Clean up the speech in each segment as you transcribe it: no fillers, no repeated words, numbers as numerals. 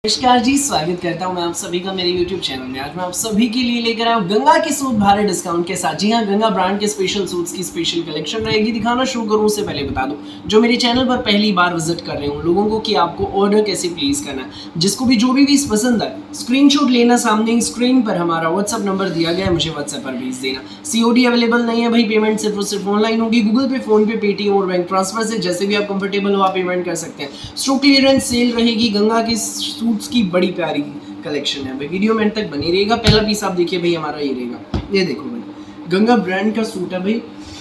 नमस्कार जी, स्वागत करता हूं मैं आप सभी का मेरे YouTube चैनल में। आज मैं आप सभी के लिए लेकर आया हूं गंगा के सूट भारी डिस्काउंट के साथ। जी हां, गंगा ब्रांड के स्पेशल सूट्स की स्पेशल कलेक्शन रहेगी। दिखाना शुरू करूं उससे पहले बता दूं, जो मेरे चैनल पर पहली बार विजिट कर रहे हो लोगों को कि आपको ऑर्डर कैसे प्लेस करना है। जिसको भी जो भी पीस पसंद आए स्क्रीनशॉट लेना, सामने स्क्रीन पर हमारा व्हाट्सअप नंबर दिया गया है, मुझे व्हाट्सएप पर भेज देना। COD अवेलेबल नहीं है भाई, पेमेंट सिर्फ और सिर्फ ऑनलाइन होगी। गूगल पे, फोन पे, पेटीएम और बैंक ट्रांसफर से जैसे भी आप कंफर्टेबल हो आप पेमेंट कर सकते हैं। स्टॉक क्लियरेंस सेल रहेगी। गंगा के सूट्स की बड़ी प्यारी कलेक्शन है भाई, वीडियो में एंड तक बनी रहेगा। पहला पीस आप देखिए भाई, हमारा ये रहेगा। ये देखो भाई, गंगा ब्रांड का सूट है भाई,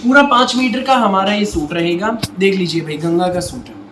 पूरा 5 मीटर का हमारा ये सूट रहेगा। देख लीजिए भाई, गंगा का सूट है,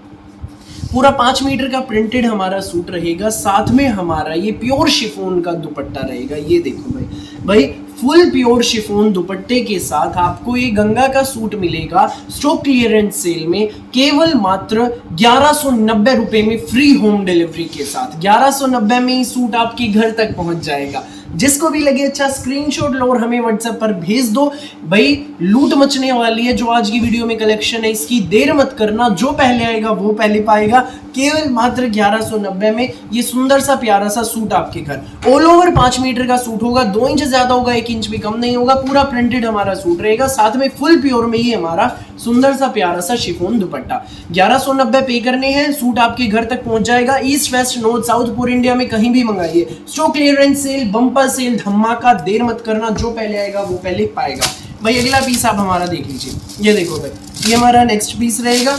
पूरा 5 मीटर का प्रिंटेड हमारा सूट रहेगा। साथ में हमारा ये प्योर शिफॉन का दुपट्टा रहेगा। ये देखो भाई फुल प्योर शिफॉन दुपट्टे के साथ आपको ये गंगा का सूट मिलेगा स्टॉक क्लियरेंस सेल में केवल मात्र 1190 रुपए में, फ्री होम डिलीवरी के साथ। 1190 में ही सूट आपके घर तक पहुंच जाएगा। जिसको भी लगे अच्छा स्क्रीनशॉट लो और हमें व्हाट्सएप पर भेज दो भाई। लूट मचने वाली है जो आज की वीडियो में कलेक्शन है, इसकी देर मत करना। जो पहले आएगा वो पहले पाएगा। केवल मात्र 1190 में ये सुंदर सा प्यारा सा सूट आपके घर। ऑल ओवर 5 मीटर का सूट होगा, 2 इंच ज्यादा होगा, 1 इंच भी कम नहीं होगा। पूरा प्रिंटेड हमारा सूट रहेगा, साथ में फुल प्योर में ही हमारा सुंदर सा प्यारा सा शिफॉन दुपट्टा। 1190 पे करने हैं, सूट आपके घर तक पहुंच जाएगा। ईस्ट वेस्ट नॉर्थ साउथ पूरे इंडिया में कहीं भी मंगाइए। Stock clearance sale, bumper sale, धमाका, देर मत करना। जो पहले आएगा वो पहले पाएगा भाई। अगला पीस आप हमारा देख लीजिए। ये देखो भाई, ये हमारा नेक्स्ट पीस रहेगा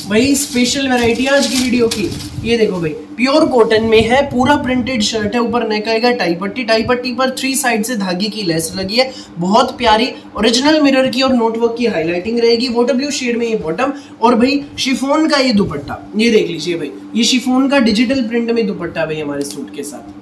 भाई। स्पेशल वैरायटी आज की वीडियो की। ये देखो भाई, प्योर कॉटन में है, पूरा प्रिंटेड शर्ट है। ऊपर नेक आएगा टाई पट्टी, टाई पट्टी पर 3 साइड से धागे की लेस लगी है। बहुत प्यारी ओरिजिनल मिरर की और नोटवर्क की हाईलाइटिंग रहेगी। वाटर ब्लू शेड में ये बॉटम और भाई शिफॉन का ये दुपट्टा। ये देख लीजिए भाई, ये शिफॉन का डिजिटल प्रिंट में दुपट्टा भाई हमारे सूट के साथ।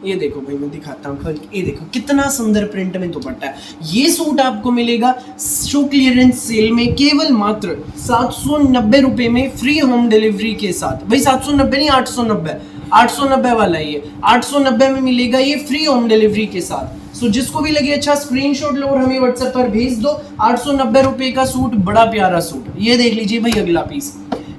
ये देखो भाई, मैं दिखाता हूँ। ये देखो कितना सुंदर प्रिंट में दुपट्टा है। ये सूट आपको मिलेगा स्टॉक क्लियरेंस सेल में केवल मात्र 790 रुपए में, फ्री होम डिलीवरी के साथ। भाई 790 नहीं, 890 वाला ये 890 में मिलेगा ये फ्री होम डिलीवरी के साथ। सो जिसको भी लगे अच्छा स्क्रीनशॉट लो और हमें व्हाट्सएप पर भेज दो। 890 रुपए का सूट, बड़ा प्यारा सूट। ये देख लीजिए भाई, अगला पीस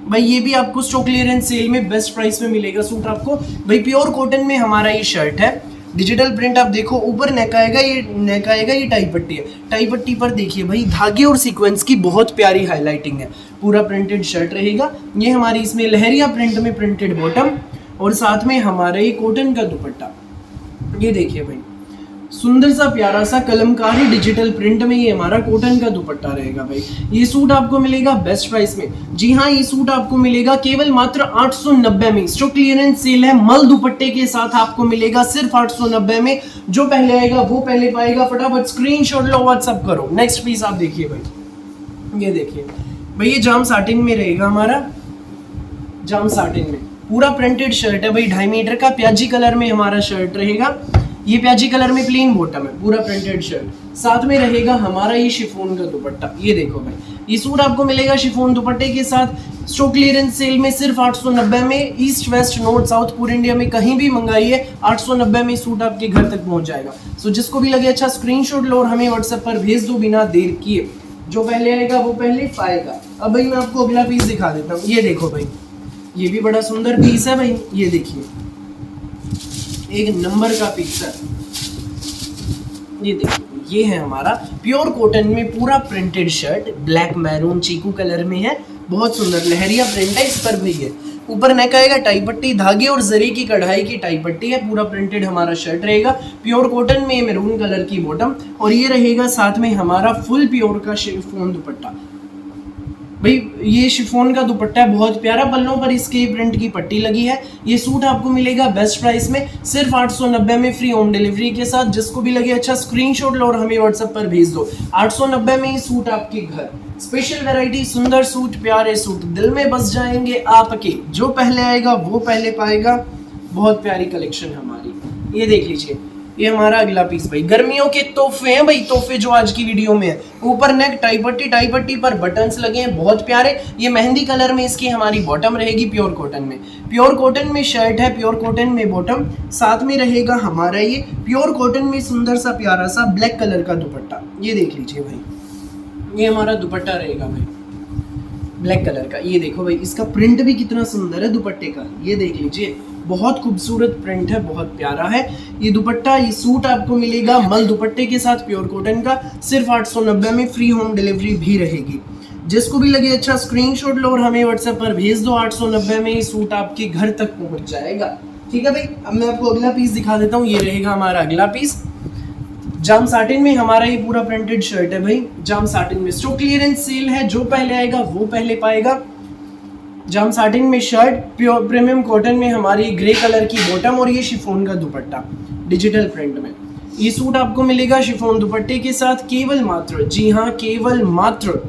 भाई, ये भी आपको स्टॉक क्लियरेंस सेल में बेस्ट प्राइस में मिलेगा सूट आपको भाई। प्योर कॉटन में हमारा ये शर्ट है, डिजिटल प्रिंट आप देखो। ऊपर नेक आएगा, ये टाई पट्टी है। टाई पट्टी पर देखिए भाई, धागे और सीक्वेंस की बहुत प्यारी हाईलाइटिंग है। पूरा प्रिंटेड शर्ट रहेगा। ये हमारी इसमें लहरिया प्रिंट में प्रिंटेड बॉटम और साथ में हमारा ये कॉटन का दुपट्टा। ये देखिए भाई, सुंदर सा प्यारा सा कलमकारी डिजिटल प्रिंट में ये हमारा कॉटन का दुपट्टा रहेगा भाई। ये सूट आपको मिलेगा बेस्ट प्राइस में। जी हाँ, ये सूट आपको मिलेगा केवल मात्र 890 में। स्टॉक क्लियरेंस सेल है, मल दुपट्टे के साथ आपको मिलेगा सिर्फ 890 में। जो पहले आएगा वो पहले पाएगा। फटाफट स्क्रीनशॉट लो, व्हाट्सएप करो। नेक्स्ट पीस आप देखिए भाई, ये देखिए भाई, ये जाम साटिन में रहेगा हमारा। जाम साटिन में पूरा प्रिंटेड शर्ट है भाई, 2.5 मीटर का। प्याजी कलर में हमारा शर्ट रहेगा। ये प्याजी कलर में प्लेन बॉटम है, पूरा प्रिंटेड शर्ट। साथ में रहेगा हमारा ये शिफॉन का दुपट्टा। ये देखो भाई, ये सूट आपको मिलेगा शिफॉन दुपट्टे के साथ स्टॉक क्लियरेंस सेल में सिर्फ 890 में। ईस्ट वेस्ट नॉर्थ साउथ पूरे इंडिया में कहीं भी मंगाइए, 890 में सूट आपके घर तक पहुंच जाएगा। सो जिसको भी लगे अच्छा स्क्रीनशॉट लो और हमें व्हाट्सएप पर भेज दो बिना देर किए। जो पहले आएगा वो पहले पाएगा। अब भाई मैं आपको अगला पीस दिखा देता हूँ। ये देखो भाई, ये भी बड़ा सुंदर पीस है भाई। ये देखिए, एक नंबर का पीस है। ये देखिए, ये है हमारा प्योर कॉटन में पूरा प्रिंटेड शर्ट। ब्लैक मैरून चीकू कलर में है, बहुत सुंदर लहरिया प्रिंट है इस पर भी है। ऊपर नेक आएगा टाई पट्टी, धागे और जरी की कढ़ाई की टाई पट्टी है। पूरा प्रिंटेड हमारा शर्ट रहेगा। प्योर कॉटन में मैरून कलर की बॉटम और ये रहेगा साथ में हमारा फुल प्योर का शिफॉन दुपट्टा भाई। ये शिफॉन का दुपट्टा है, बहुत प्यारा। पल्लों पर इसके प्रिंट की पट्टी लगी है। ये सूट आपको मिलेगा बेस्ट प्राइस में सिर्फ 890 में, फ्री होम डिलीवरी के साथ। जिसको भी लगे अच्छा स्क्रीनशॉट लो और हमें व्हाट्सएप पर भेज दो। 890 में ये सूट आपके घर। स्पेशल वैरायटी, सुंदर सूट, प्यारे सूट, दिल में बस जाएंगे आपके। जो पहले आएगा वो पहले पाएगा। बहुत प्यारी कलेक्शन हमारी। ये देख लीजिए, ये हमारा अगला पीस भाई। गर्मियों के तोहफे हैं भाई, तोहफे जो आज की वीडियो में है। ऊपर नेक टाई पट्टी पर बटन्स लगे हैं, बहुत प्यारे। ये मेहंदी कलर में इसकी हमारी बॉटम रहेगी। प्योर कॉटन में, प्योर कॉटन में शर्ट है, प्योर कॉटन में बॉटम। साथ में रहेगा हमारा ये प्योर कॉटन में सुंदर सा प्यारा सा ब्लैक कलर का दुपट्टा। ये देख लीजिए भाई, ये हमारा दुपट्टा रहेगा भाई ब्लैक कलर का। ये देखो भाई, इसका प्रिंट भी कितना सुंदर है दुपट्टे का। ये देख लीजिए, बहुत खूबसूरत प्रिंट है, बहुत प्यारा है। ये दुपट्टा, ये सूट आपको मिलेगा मल दुपट्टे के साथ प्योर कॉटन का, सिर्फ 890 में, फ्री होम डिलीवरी भी रहेगी। जिसको भी लगे अच्छा स्क्रीनशॉट लो और हमें व्हाट्सएप पर भेज दो। 890 में ये सूट आपके घर तक पहुंच जाएगा। ठीक है भाई, अब मैं आपको अगला पीस दिखा देता हूँ। ये रहेगा हमारा अगला पीस। जाम साटिन में हमारा ये पूरा प्रिंटेड शर्ट है भाई। जाम साटिन में स्टॉक क्लियरेंस सेल है, जो पहले आएगा वो पहले पाएगा। जाम साटिन में शर्ट, प्योर प्रीमियम कॉटन में हमारी ग्रे कलर की बॉटम और ये शिफॉन का दुपट्टा डिजिटल प्रिंट में। ये सूट आपको मिलेगा शिफॉन दुपट्टे के साथ केवल मात्र, जी हाँ केवल मात्र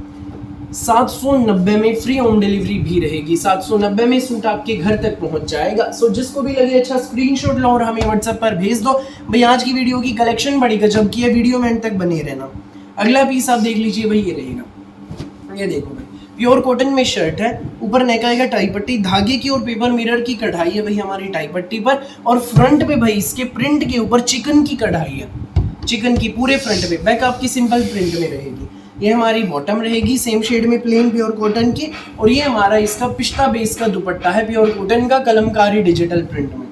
790 में, फ्री होम डिलीवरी भी रहेगी। 790 में सूट आपके घर तक पहुंच जाएगा। सो जिसको भी लगे अच्छा स्क्रीनशॉट लो और हमें व्हाट्सएप पर भेज दो। भाई आज की वीडियो की कलेक्शन बड़ी गजब की है, वीडियो में एंड तक बने रहना। अगला पीस आप देख लीजिए भाई, ये रहेगा। ये देखो भाई, प्योर कॉटन में शर्ट है, ऊपर नेक आएगा टाई पट्टी, धागे की और पेपर मिरर की कढ़ाई है भाई हमारी टाई पट्टी पर, और फ्रंट पे भाई इसके प्रिंट के ऊपर चिकन की कढ़ाई है, चिकन की पूरे फ्रंट पे। बैक आपकी सिंपल प्रिंट में रहेगी। ये हमारी बॉटम रहेगी सेम शेड में प्लेन प्योर कॉटन की, और ये हमारा इसका पिस्ता बेस का दुपट्टा है प्योर कॉटन का कलमकारी डिजिटल प्रिंट में।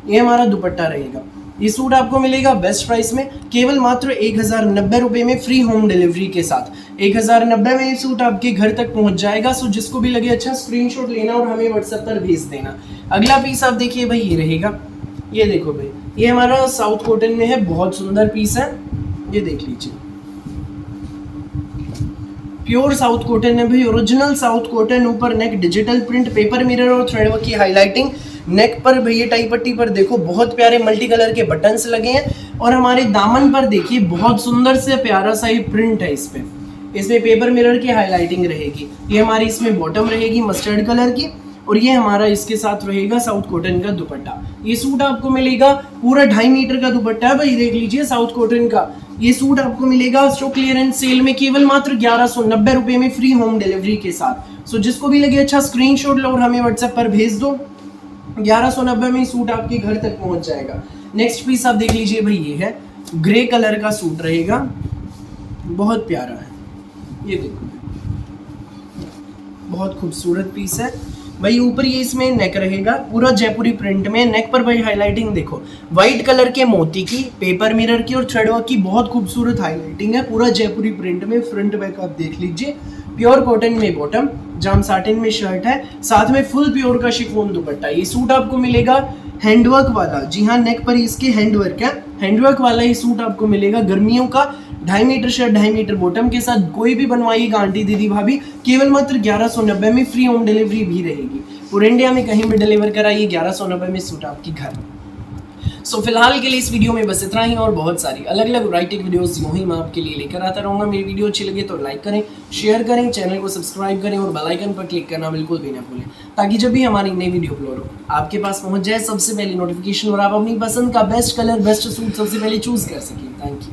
ये हमारा दुपट्टा रहेगा। ये सूट आपको मिलेगा बेस्ट प्राइस में, केवल मात्र 1090 रुपये में, फ्री होम डिलीवरी के साथ। 1090 में ये सूट आपके घर तक पहुंच जाएगा। सो जिसको भी लगे अच्छा स्क्रीनशॉट लेना और हमें व्हाट्सएप पर भेज देना। अगला पीस आप देखिए भाई, ये रहेगा। ये देखो भाई, ये हमारा साउथ कॉटन में है, बहुत सुंदर पीस है। ये देख लीजिए, प्योर साउथ कॉटन है भाई, ओरिजिनल साउथ कॉटन। ऊपर नेक डिजिटल प्रिंट, पेपर मिरर और थ्रेड वर्क की हाईलाइटिंग। नेक पर भैया टाई पट्टी पर देखो बहुत प्यारे मल्टी कलर के बटन्स लगे हैं, और हमारे दामन पर देखिए बहुत सुंदर से प्यारा सा ये प्रिंट है। इसमें पेपर मिरर की हाईलाइटिंग रहेगी। ये हमारी इसमें बॉटम रहेगी मस्टर्ड कलर की, और ये हमारा इसके साथ रहेगा साउथ कॉटन का दुपट्टा। ये सूट आपको मिलेगा पूरा 2.5 मीटर का दुपट्टा है भाई, देख लीजिए साउथ कॉटन का। ये सूट आपको मिलेगा स्टॉक क्लियरेंस सेल में केवल मात्र 1190 रुपये में, फ्री होम डिलीवरी के साथ। सो जिसको भी लगे अच्छा स्क्रीनशॉट लो और हमें व्हाट्सएप पर भेज दो। 1190 में सूट आपके घर तक पहुंच जाएगा। नेक्स्ट पीस आप देख लीजिए भाई, ये है ग्रे कलर का सूट रहेगा, बहुत प्यारा है। ये देखो बहुत खूबसूरत पीस है भाई। ऊपर ये इसमें नेक रहेगा पूरा जयपुरी प्रिंट में। नेक पर भाई हाईलाइटिंग देखो, व्हाइट कलर के मोती की, पेपर मिरर की और थ्रेड वर्क की बहुत खूबसूरत हाईलाइटिंग है, पूरा जयपुरी प्रिंट में। फ्रंट बैक आप देख लीजिए, प्योर कॉटन में बॉटम, जाम साटिन में शर्ट है, साथ में फुल प्योर का शिफॉन दुपट्टा। ये सूट आपको मिलेगा हैंडवर्क वाला, जी हाँ नेक पर इसके हैंडवर्क है, हैंडवर्क वाला ये सूट आपको मिलेगा गर्मियों का। 2.5 मीटर शर्ट, 2.5 मीटर बॉटम के साथ। कोई भी बनवाइएगा आंटी दीदी भाभी, केवल मात्र 1190 में, फ्री होम डिलीवरी भी रहेगी। पूरे इंडिया में कहीं भी डिलीवर कराइए, 1190 में सूट आपकी घर। सो फिलहाल के लिए इस वीडियो में बस इतना ही, और बहुत सारी अलग अलग वैरायटी वीडियोस यूं ही मैं आपके लिए लेकर आता रहूँगा। मेरी वीडियो अच्छी लगे तो लाइक करें, शेयर करें, चैनल को सब्सक्राइब करें और बेल आइकन पर क्लिक करना बिल्कुल भी ना भूलें, ताकि जब भी हमारी नई वीडियो अपलोड हो आपके पास पहुंच जाए सबसे पहले नोटिफिकेशन, और आप अपनी पसंद का बेस्ट कलर, बेस्ट सूट सबसे पहले चूज कर सकें। Thank you.